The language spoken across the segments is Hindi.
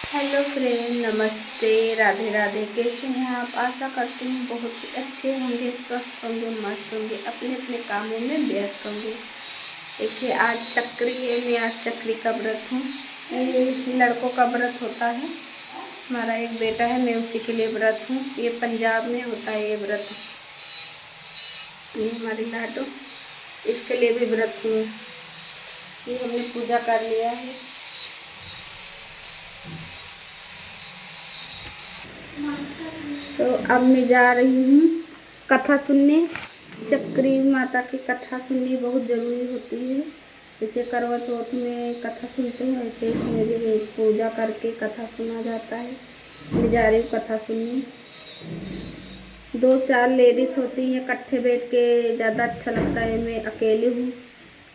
हेलो फ्रेंड, नमस्ते, राधे राधे। कैसे हैं आप? आशा करती हूँ बहुत ही अच्छे होंगे, स्वस्थ होंगे, मस्त होंगे, अपने अपने कामों में व्यस्त होंगे। देखिए, आज चक्री है। मैं आज चक्री का व्रत हूँ। ये लड़कों का व्रत होता है। हमारा एक बेटा है, मैं उसी के लिए व्रत हूँ। ये पंजाब में होता है ये व्रत। ये हमारी लाडो, इसके लिए भी व्रत हूँ। ये हमने पूजा कर लिया है। तो अब मैं जा रही हूँ कथा सुनने। चक्री माता की कथा सुननी बहुत ज़रूरी होती है। जैसे करवा चौथ में कथा सुनते हैं, वैसे इसमें भी पूजा करके कथा सुना जाता है। मैं जा रही हूँ कथा सुनने। 2-4 लेडीज़ होती हैं इकट्ठे बैठ के, ज़्यादा अच्छा लगता है। मैं अकेली हूँ,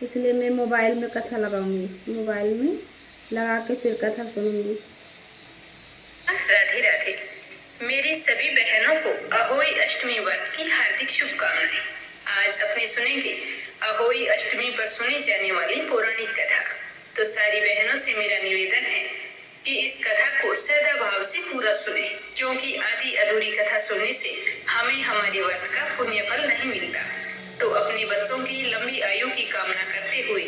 इसलिए मैं मोबाइल में कथा लगाऊंगी। मोबाइल में लगा के फिर कथा सुनूंगी। राधे राधे। मेरी सभी बहनों को अहोई अष्टमी व्रत की हार्दिक शुभकामनाएं। आज अपने सुनेंगे अहोई अष्टमी पर सुनी जाने वाली पौराणिक कथा। तो सारी बहनों से मेरा निवेदन है कि इस कथा को श्रद्धा भाव से पूरा सुने, क्योंकि आधी अधूरी कथा सुनने से हमें हमारे व्रत का पुण्य फल नहीं मिलता। तो अपने बच्चों की लंबी आयु की कामना करते हुए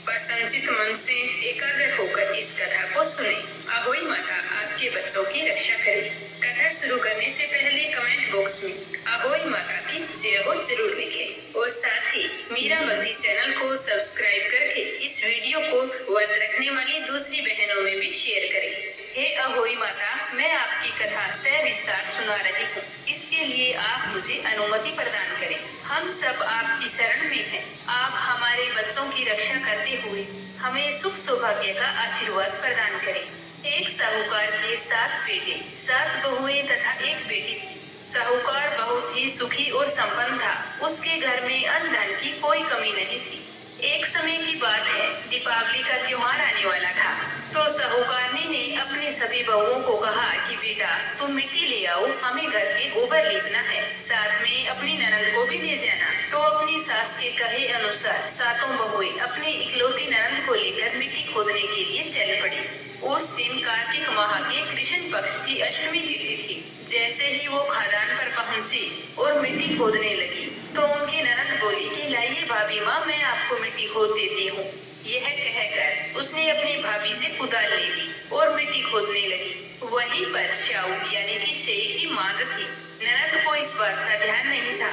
प्रसन्नचित मन से एकाग्र होकर इस कथा को सुने। अहोई माता आपके बच्चों की रक्षा करे। कथा शुरू करने से पहले कमेंट बॉक्स में अहोई माता की जय हो जरूर लिखें और साथ ही मीरा भक्ति चैनल को सब्सक्राइब करके इस वीडियो को व्रत रखने वाली दूसरी बहनों में भी शेयर करें। हे अहोई माता, मैं आपकी कथा सविस्तार सुना रही हूँ। इसके लिए आप मुझे अनुमति प्रदान करें। हम सब आपकी शरण में हैं। आप हमारे बच्चों की रक्षा करते हुए हमें सुख सौभाग्य का आशीर्वाद प्रदान करें। एक साहूकार के 7 बेटे, 7 बहुएं तथा एक बेटी थी। साहूकार बहुत ही सुखी और संपन्न था। उसके घर में अन्न धन की कोई कमी नहीं थी। एक समय की बात है, दीपावली का त्योहार आने वाला था। तो साहूकारनी ने अपनी सभी बहुओं को कहा कि बेटा, तुम मिट्टी ले आओ, हमें घर के गोबर लीपना है। साथ में अपनी ननद को भी ले जाना। तो अपनी सास के कहे अनुसार सातों बहुएं अपनी इकलौती ननद को लेकर मिट्टी खोदने के लिए चल पड़ी। उस दिन कार्तिक माह के कृष्ण पक्ष की अष्टमी तिथि थी। जैसे ही वो खदान पर पहुंची और मिट्टी खोदने लगी, तो उनकी ननद बोली कि लाइए भाभी माँ, मैं आपको मिट्टी खोद देती हूँ। यह कहकर उसने अपनी भाभी से कुदाल ले ली और मिट्टी खोदने लगी। वहीं पर श्याऊ यानी कि शेई की मांग थी। ननद को इस बात का ध्यान नहीं था।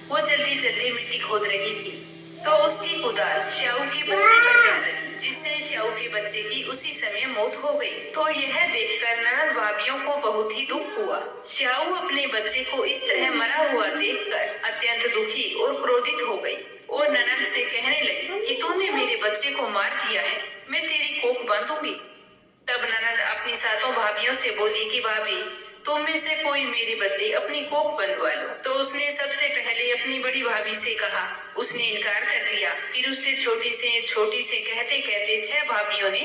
वो जल्दी जल्दी मिट्टी खोद रही थी, तो उसकी कुदाल श्याऊ के बच्चे पर जा लगी, जिससे श्याऊ के बच्चे की उसी समय मौत हो गई। तो यह देखकर ननद भाभियों को बहुत ही दुख हुआ। श्याऊ अपने बच्चे को इस तरह मरा हुआ देखकर अत्यंत दुखी और क्रोधित हो गई और ननद से कहने लगी कि तूने मेरे बच्चे को मार दिया है, मैं तेरी कोख बांधूंगी। तब ननद अपनी सातों भाभियों से बोली कि भाभी, तुम में से कोई मेरे बदले अपनी कोख बंधवा लो। तो उसने सबसे पहले अपनी बड़ी भाभी से कहा। उसने इनकार कर दिया। फिर उससे छोटी से कहते कहते 6 भाभियों ने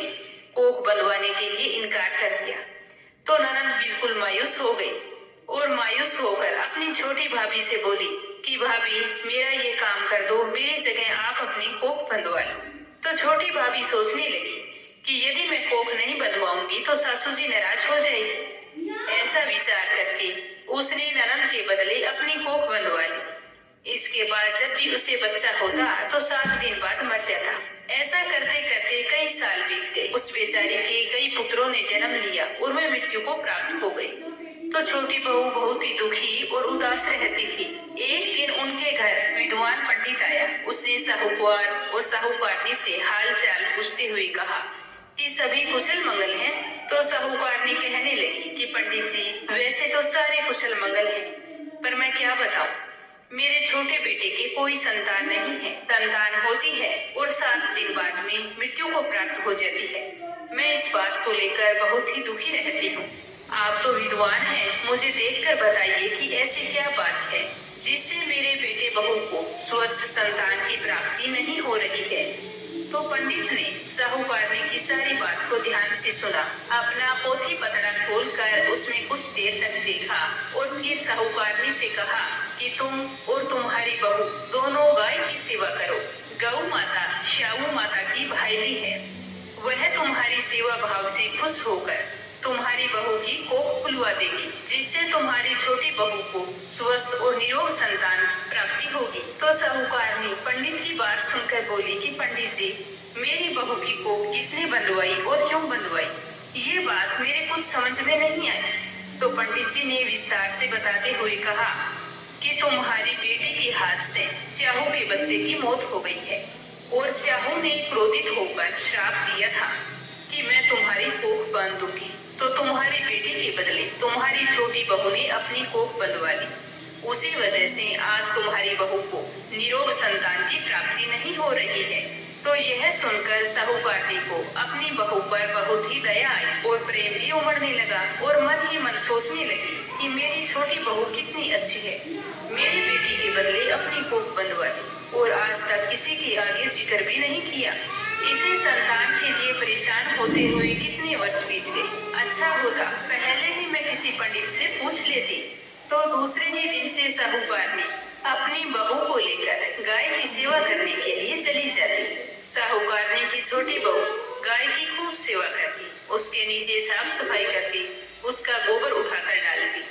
कोख बंधवाने के लिए इनकार कर दिया। तो ननद बिल्कुल मायूस हो गई और मायूस होकर अपनी छोटी भाभी से बोली कि भाभी, मेरा ये काम कर दो, मेरी जगह आप अपनी कोख बंधवा लो। तो छोटी भाभी सोचने लगी कि यदि मैं कोख नहीं बंधवाऊंगी तो सासू जी नाराज हो जाएगी। ऐसा विचार करके उसने ननद के बदले अपनी कोख बंधवा ली। इसके बाद जब भी उसे बच्चा होता तो 7 दिन बाद मर जाता। ऐसा करते करते कई साल बीत गए। उस बेचारी के कई पुत्रों ने जन्म लिया और वे मृत्यु को प्राप्त हो गई। तो छोटी बहू बहुत ही दुखी और उदास रहती थी। एक दिन उनके घर विद्वान पंडित आया। उसने साहूकार और साहूकारनी से हाल चाल पूछते हुए कहा कि सभी कुशल मंगल हैं। तो साहूकारनी कहने लगी कि पंडित जी, वैसे तो सारे कुशल मंगल हैं, पर मैं क्या बताऊं, मेरे छोटे बेटे के कोई संतान नहीं है। संतान होती है और 7 दिन बाद में मृत्यु को प्राप्त हो जाती है। मैं इस बात को लेकर बहुत ही दुखी रहती हूँ। आप तो विद्वान हैं, मुझे देखकर बताइए कि ऐसी क्या बात है जिससे मेरे बेटे बहू को स्वस्थ संतान की प्राप्ति नहीं हो रही है। तो पंडित ने साहूकारनी की सारी बात को ध्यान से सुना। अपना पोथी पतरा खोलकर उसमें कुछ देर तक देखा और फिर साहूकारनी से कहा कि तुम और तुम्हारी बहू दोनों गाय की सेवा करो। गौ माता श्याऊ माता की भाईली है। वह तुम्हारी सेवा भाव से खुश होकर तुम्हारी बहू की कोख खुलवा देगी, जिससे तुम्हारी छोटी बहू को स्वस्थ और निरोग संतान प्राप्ति होगी। तो साहूकारनी पंडित की बात सुनकर बोली कि पंडित जी, मेरी बहू की कोख किसने बंधवाई और क्यों बंधवाई, ये बात मेरे कुछ समझ में नहीं आई। तो पंडित जी ने विस्तार से बताते हुए कहा कि तुम्हारी बेटी के हाथ से श्याहू के बच्चे की मौत हो गई है और श्याहू ने क्रोधित होकर श्राप दिया था कि मैं तुम्हारी कोख बांध दूंगी। तो तुम्हारी बेटी के बदले तुम्हारी छोटी बहू ने अपनी कोख बंधवा ली। उसी वजह से आज तुम्हारी बहू को निरोग संतान की प्राप्ति नहीं हो रही है। तो यह सुनकर साहूकारनी को अपनी बहू पर बहुत ही दया आई और प्रेम भी उमड़ने लगा और मन ही मन सोचने लगी कि मेरी छोटी बहू कितनी अच्छी है, मेरी बेटी के बदले अपनी कोख बंधवा ली और आज तक किसी के आगे जिक्र भी नहीं किया। इसे संतान के लिए परेशान होते हुए कितने वर्ष बीत गए। अच्छा होता पहले ही मैं किसी पंडित से पूछ लेती। तो दूसरे ही दिन से साहूकारनी अपनी बहू को लेकर गाय की सेवा करने के लिए चली जाती। साहूकारनी की छोटी बहू गाय की खूब सेवा करती, उसके नीचे साफ सफाई करती, उसका गोबर उठाकर डालती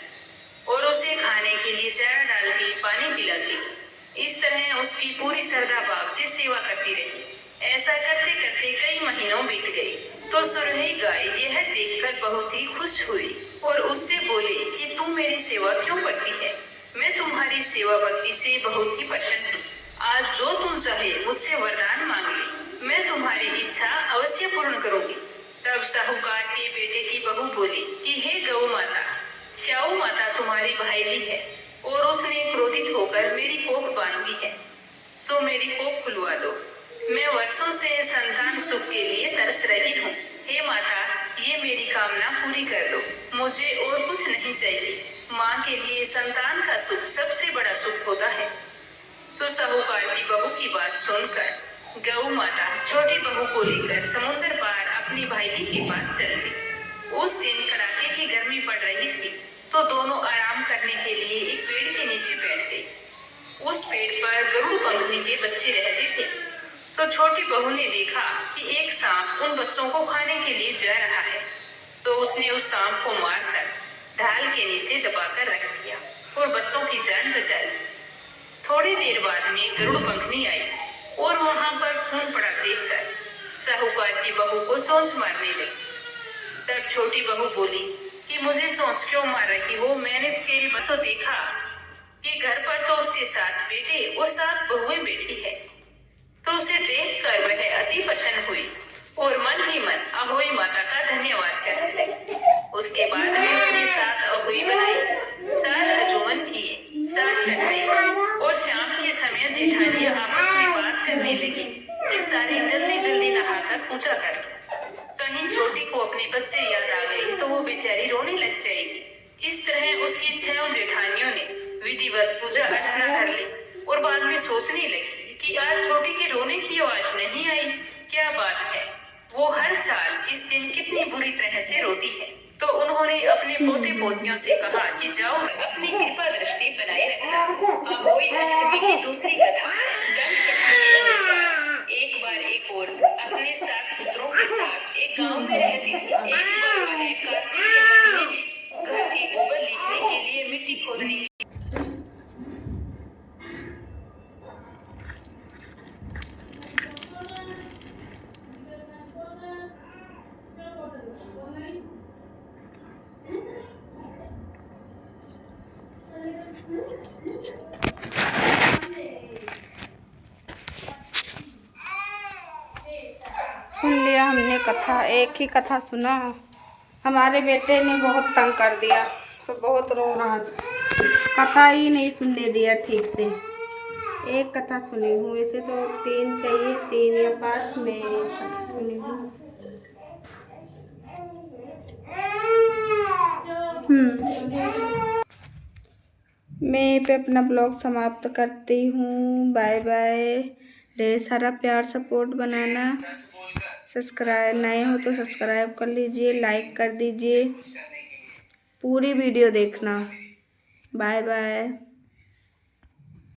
और उसे खाने के लिए चारा डालती, पानी पिलाती। इस तरह उसकी पूरी श्रद्धा भाव से सेवा करती रही। ऐसा करते करते कई महीनों बीत गए। तो सुरही गाय यह देखकर बहुत ही खुश हुई और उससे बोली कि तुम मेरी सेवा क्यों करती है, मैं तुम्हारी सेवा भक्ति से बहुत ही प्रसन्न हूँ। आज जो तुम चाहे मुझसे वरदान मांग ली, मैं तुम्हारी इच्छा अवश्य पूर्ण करूंगी। तब साहूकार के बेटे की बहू बोली कि हे गौ माता, श्याऊ माता तुम्हारी भाईली है और उसने क्रोधित होकर मेरी कोख बांधी है, सो मेरी कोख खुलवा दो। मैं वर्षों से संतान सुख के लिए तरस रही हूँ। हे माता, ये मेरी कामना पूरी कर दो, मुझे और कुछ नहीं चाहिए। माँ के लिए संतान का सुख सबसे बड़ा सुख होता है। तो साहूकार की बहू की बात सुनकर गौ माता छोटी बहू को लेकर समुद्र पार अपनी भाईली के पास चल दी। उस दिन कड़ाके की गर्मी पड़ रही थी, तो दोनों आराम करने के लिए एक पेड़ के नीचे बैठ गई। उस पेड़ पर गरुड़ पंखनी के बच्चे रहते थे। तो छोटी बहू ने देखा कि एक सांप उन बच्चों को खाने के लिए जा रहा है। तो उसने उस सांप को मारकर ढाल के नीचे दबाकर रख दिया और बच्चों की जान बचा ली। थोड़ी देर बाद में गरुड़ पंखनी आई और वहां पर खून पड़ा देखकर साहूकार की बहू को चोंच मारने लगी। तब छोटी बहू बोली कि मुझे चोंच क्यों मार रही हो, मैंने तेरी बात तो देखा कि घर पर तो उसके 7 बेटे और 7 बहुएं बैठी है। तो उसे देखकर वह अति प्रसन्न हुई और मन ही मन अहोई माता का धन्यवाद करने लगी। उसके बाद उसने 7 अहोई बनाई, 7 अजूमन किए, 7 कटाई और शाम के समय जेठानियां आपस में बात करने लगी कि सारी जल्दी जल्दी नहाकर पूजा कर। कहीं छोटी को अपने बच्चे याद आ गई तो वो बेचारी रोने लग जाएगी। इस तरह उसकी 6 जेठानियों ने विधिवत पूजा अर्चना कर ली और बाद में सोचने लगी कि आज छोटी के रोने की आवाज नहीं आई, क्या बात है, वो हर साल इस दिन कितनी बुरी तरह से रोती है। तो उन्होंने अपने पोते पोतियों से कहा कि जाओ अपनी कृपा दृष्टि बनाए रखना। अहोई अष्टमी की दूसरी कथा दंत कथा के अनुसार एक बार एक औरत अपने 7 पुत्रों के साथ एक गांव में रहती थी। एक बार वह कार्तिक के महीने में घर के गोबर लीपने के लिए मिट्टी खोदने की सुन लिया हमने कथा, एक ही कथा सुना। हमारे बेटे ने बहुत तंग कर दिया तो बहुत रो रहा था, कथा ही नहीं सुनने दिया ठीक से। एक कथा सुनी हूँ, वैसे तो 3 चाहिए, 3 या 5 में कथा सुनी हूँ। मैं यहीं पे अपना ब्लॉग समाप्त करती हूँ। Bye bye. ढेर सारा प्यार सपोर्ट बनाना। सब्सक्राइब नए हो तो सब्सक्राइब कर लीजिए, लाइक कर दीजिए, पूरी वीडियो देखना। Bye bye.